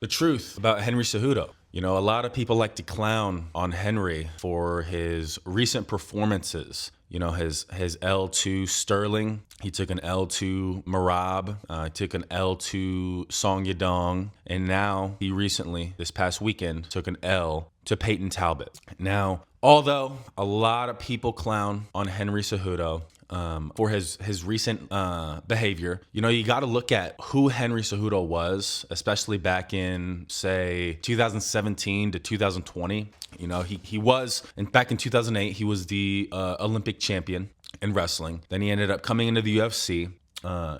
The truth about Henry Cejudo. You know, a lot of people like to clown on Henry for his recent performances. You know, his L to Sterling. He took an L to Marab. Took an L to Song Yadong. And now he recently, this past weekend, took an L to Peyton Talbot. Now, although a lot of people clown on Henry Cejudo, for his recent behavior. You know, you got to look at who Henry Cejudo was, especially back in, say, 2017 to 2020. You know, he was, and back in 2008, he was the Olympic champion in wrestling. Then he ended up coming into the UFC.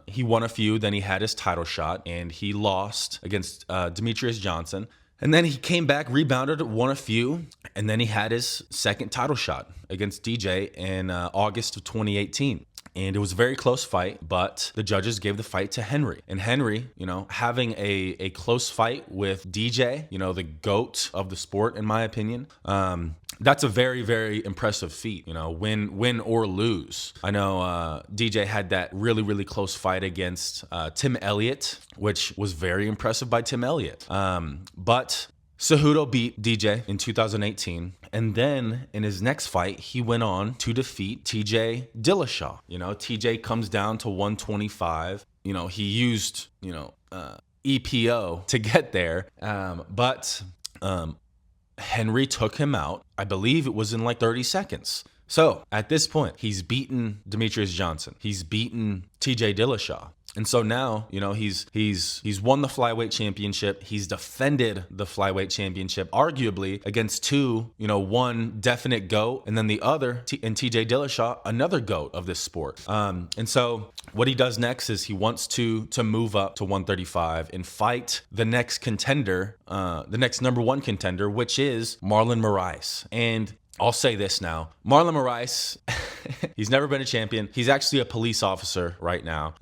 He won a few, then he had his title shot, and he lost against Demetrius Johnson. And then he came back, rebounded, won a few, and then he had his second title shot against DJ in August of 2018. And it was a very close fight, but the judges gave the fight to Henry. And Henry, you know, having a close fight with DJ, you know, the GOAT of the sport, in my opinion, that's a very, very impressive feat, you know, win or lose. I know DJ had that really, really close fight against Tim Elliott, which was very impressive by Tim Elliott. But Cejudo beat DJ in 2018, and then in his next fight, he went on to defeat TJ Dillashaw. You know, TJ comes down to 125. You know, he used, EPO to get there, but Henry took him out. I believe it was in like 30 seconds. So at this point, he's beaten Demetrius Johnson. He's beaten TJ Dillashaw. And so now, you know, he's won the flyweight championship. He's defended the flyweight championship, arguably against two, you know, one definite GOAT, and then the other, and TJ Dillashaw, another GOAT of this sport. And so what he does next is he wants to move up to 135 and fight the next contender, the next number one contender, which is Marlon Moraes. And I'll say this now. Marlon Moraes, he's never been a champion. He's actually a police officer right now.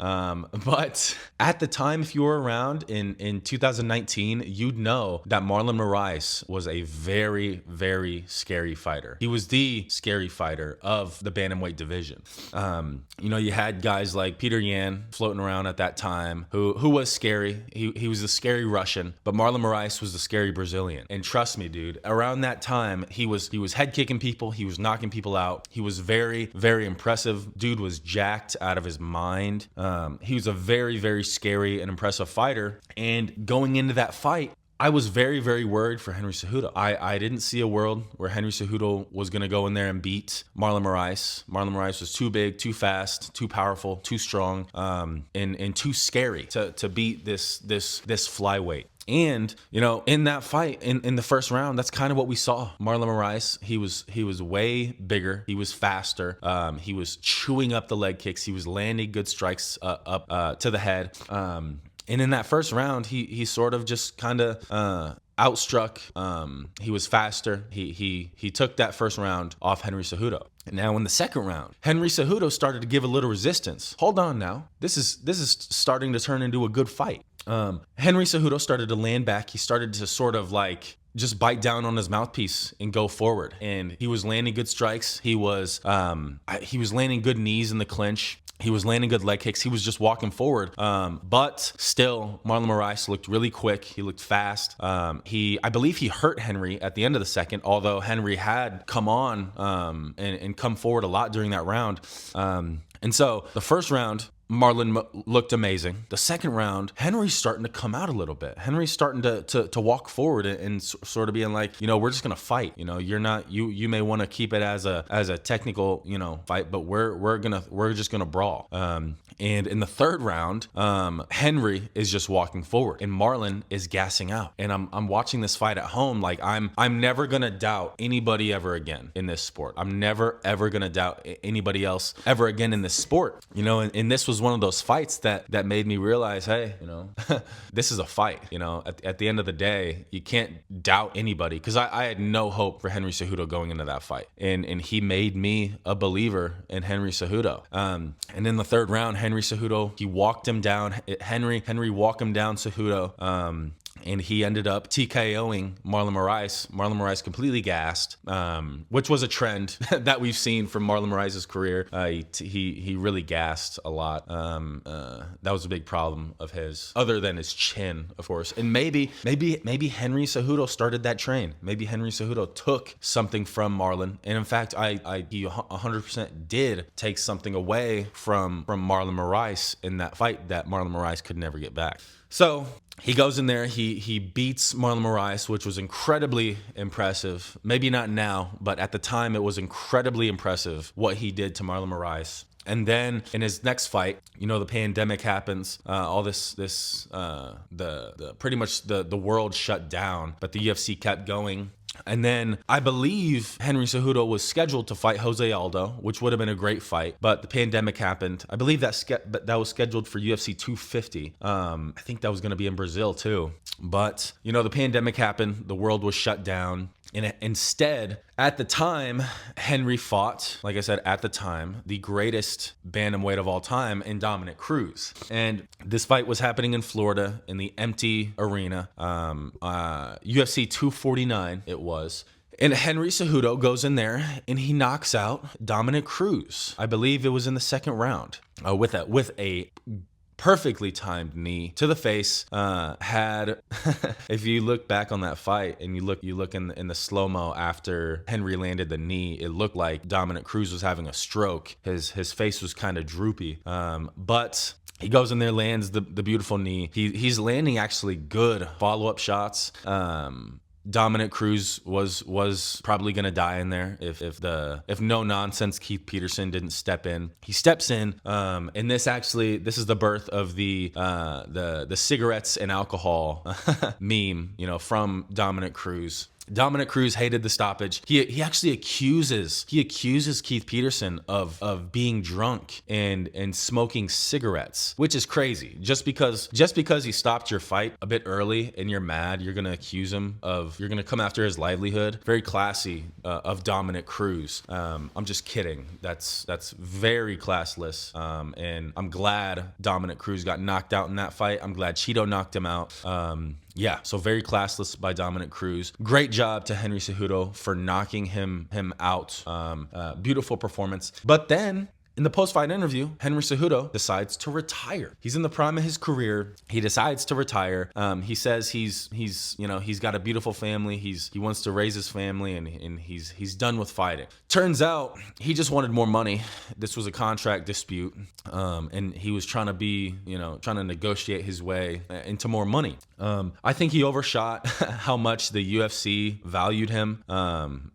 But at the time, if you were around in 2019, you'd know that Marlon Moraes was a very, very scary fighter. He was the scary fighter of the bantamweight division. You know, you had guys like Peter Yan floating around at that time who was scary. He was the scary Russian, but Marlon Moraes was the scary Brazilian. And trust me, dude, around that time, he was head kicking people. He was knocking people out. He was very, very impressive. Dude was jacked out of his mind. He was a very, very scary and impressive fighter. And going into that fight, I was very, very worried for Henry Cejudo. I didn't see a world where Henry Cejudo was going to go in there and beat Marlon Moraes. Marlon Moraes was too big, too fast, too powerful, too strong, and too scary to beat this flyweight. And, you know, in that fight, in the first round, that's kind of what we saw. Marlon Moraes, he was way bigger. He was faster. He was chewing up the leg kicks. He was landing good strikes up to the head. And in that first round, he sort of just kind of outstruck. He was faster. He took that first round off Henry Cejudo. And now in the second round, Henry Cejudo started to give a little resistance. Hold on now. This is starting to turn into a good fight. Henry Cejudo started to land back. He started to sort of like just bite down on his mouthpiece and go forward. And he was landing good strikes. He was landing good knees in the clinch. He was landing good leg kicks. He was just walking forward. But still, Marlon Moraes looked really quick. He looked fast. I believe he hurt Henry at the end of the second, although Henry had come on and come forward a lot during that round. And so the first round, Marlon looked amazing. The second round, Henry's starting to come out a little bit. Henry's starting to walk forward and sort of being like, you know, we're just gonna fight. You know, you may want to keep it as a technical, you know, fight, but we're just gonna brawl. And in the third round, Henry is just walking forward, and Marlon is gassing out. And I'm watching this fight at home, like I'm never gonna doubt anybody ever again in this sport. I'm never ever gonna doubt anybody else ever again in this sport. You know, and this was one of those fights that made me realize, hey, you know, this is a fight. You know, at the end of the day, you can't doubt anybody, because I had no hope for Henry Cejudo going into that fight, and he made me a believer in Henry Cejudo. And in the third round, Henry Cejudo, he walked him down. Henry walked him down, Cejudo. and he ended up TKOing Marlon Moraes. Marlon Moraes completely gassed, which was a trend that we've seen from Marlon Moraes' career. He really gassed a lot. That was a big problem of his, other than his chin, of course. And maybe Henry Cejudo started that train. Maybe Henry Cejudo took something from Marlon, and in fact, he 100% did take something away from Marlon Moraes in that fight that Marlon Moraes could never get back. So he goes in there, he beats Marlon Moraes, which was incredibly impressive. Maybe not now, but at the time it was incredibly impressive what he did to Marlon Moraes. And then in his next fight, the pandemic happens, all pretty much the world shut down, but the UFC kept going. And then I believe Henry Cejudo was scheduled to fight Jose Aldo, which would have been a great fight, but the pandemic happened. I believe that was scheduled for UFC 250. I think that was going to be in Brazil too. But, the pandemic happened. The world was shut down. And instead, at the time, Henry fought, like I said, at the time, the greatest bantamweight of all time in Dominic Cruz. And this fight was happening in Florida in the empty arena, UFC 249 it was. And Henry Cejudo goes in there and he knocks out Dominic Cruz. I believe it was in the second round with a perfectly timed knee to the face. If you look back on that fight and you look in the slow-mo after Henry landed the knee, it looked like Dominic Cruz was having a stroke. His face was kind of droopy. But he goes in there, lands the beautiful knee. He's landing actually good follow-up shots. Dominic Cruz was probably gonna die in there if no nonsense Keith Peterson didn't step in. He steps in, and this is the birth of the cigarettes and alcohol meme, from Dominic Cruz. Dominic Cruz hated the stoppage. He actually accuses Keith Peterson of being drunk and smoking cigarettes, which is crazy. Just because he stopped your fight a bit early and you're mad, you're gonna you're gonna come after his livelihood. Very classy of Dominic Cruz. I'm just kidding. That's very classless. And I'm glad Dominic Cruz got knocked out in that fight. I'm glad Cheeto knocked him out. Yeah, so very classless by Dominic Cruz. Great job to Henry Cejudo for knocking him out. Beautiful performance. But then in the post-fight interview, Henry Cejudo decides to retire. He's in the prime of his career. He decides to retire. He says he's got a beautiful family. He wants to raise his family, and he's done with fighting. Turns out he just wanted more money. This was a contract dispute, and he was trying to negotiate his way into more money. I think he overshot how much the UFC valued him,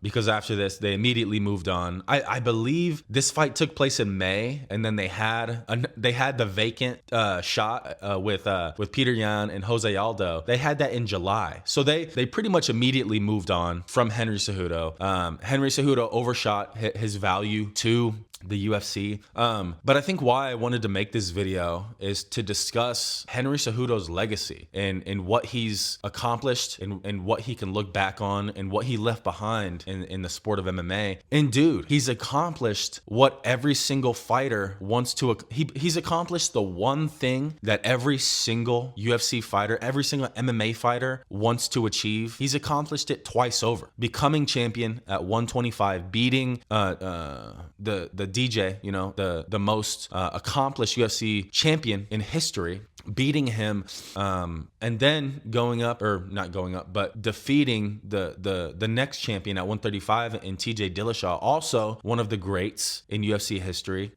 because after this, they immediately moved on. I believe this fight took place in May, and then they had the vacant shot with Peter Yan and Jose Aldo. They had that in July, so they pretty much immediately moved on from Henry Cejudo. Henry Cejudo overshot his value to the UFC. But I think why I wanted to make this video is to discuss Henry Cejudo's legacy and what he's accomplished and what he can look back on and what he left behind in the sport of MMA. And dude, he's accomplished what every single fighter wants to. He's accomplished the one thing that every single UFC fighter, every single MMA fighter wants to achieve. He's accomplished it twice over. Becoming champion at 125, beating the DJ, the most accomplished UFC champion in history, beating him, and then defeating the next champion at 135 in TJ Dillashaw, also one of the greats in UFC history.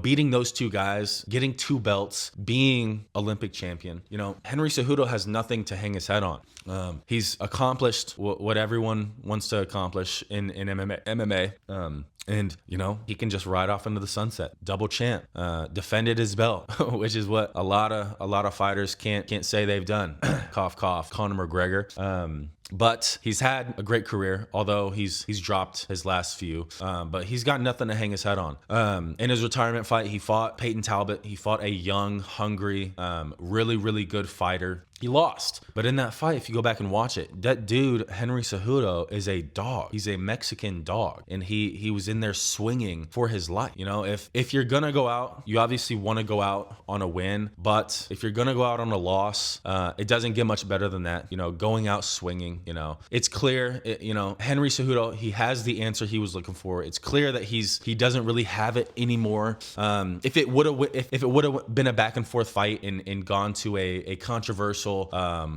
Beating those two guys, getting 2 belts, being Olympic champion. Henry Cejudo has nothing to hang his head on. He's accomplished what everyone wants to accomplish in MMA. And he can just ride off into the sunset. Double champ, defended his belt, which is what a lot of fighters can't say they've done. Cough, cough. Conor McGregor. But he's had a great career, although he's dropped his last few. But he's got nothing to hang his head on. In his retirement fight, he fought Peyton Talbot. He fought a young, hungry, really, really good fighter. He lost. But in that fight, if you go back and watch it, that dude, Henry Cejudo, is a dog. He's a Mexican dog. And he was in there swinging for his life. You know, if you're going to go out, you obviously want to go out on a win. But if you're going to go out on a loss, it doesn't get much better than that. You know, going out swinging, you know. It's clear, Henry Cejudo, he has the answer he was looking for. It's clear that he doesn't really have it anymore. If it would have been a back and forth fight and gone to a controversial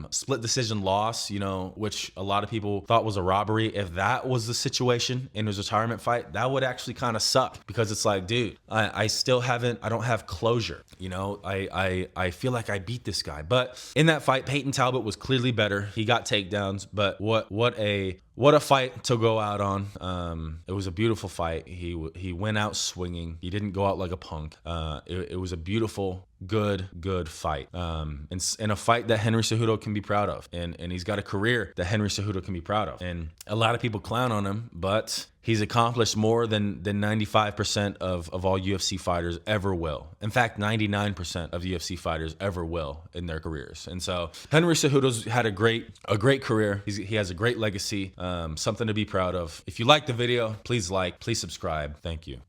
split decision loss, you know, which a lot of people thought was a robbery. If that was the situation in his retirement fight, that would actually kind of suck, because it's like, dude, I don't have closure. You know, I feel like I beat this guy. But in that fight, Peyton Talbot was clearly better. He got takedowns, but what a fight to go out on. It was a beautiful fight. He went out swinging. He didn't go out like a punk. It was a beautiful, good fight. And a fight that Henry Cejudo can be proud of. And he's got a career that Henry Cejudo can be proud of. And a lot of people clown on him, but he's accomplished more than 95% of all UFC fighters ever will. In fact, 99% of UFC fighters ever will in their careers. And so Henry Cejudo's had a great career. He has a great legacy, something to be proud of. If you like the video, please subscribe. Thank you.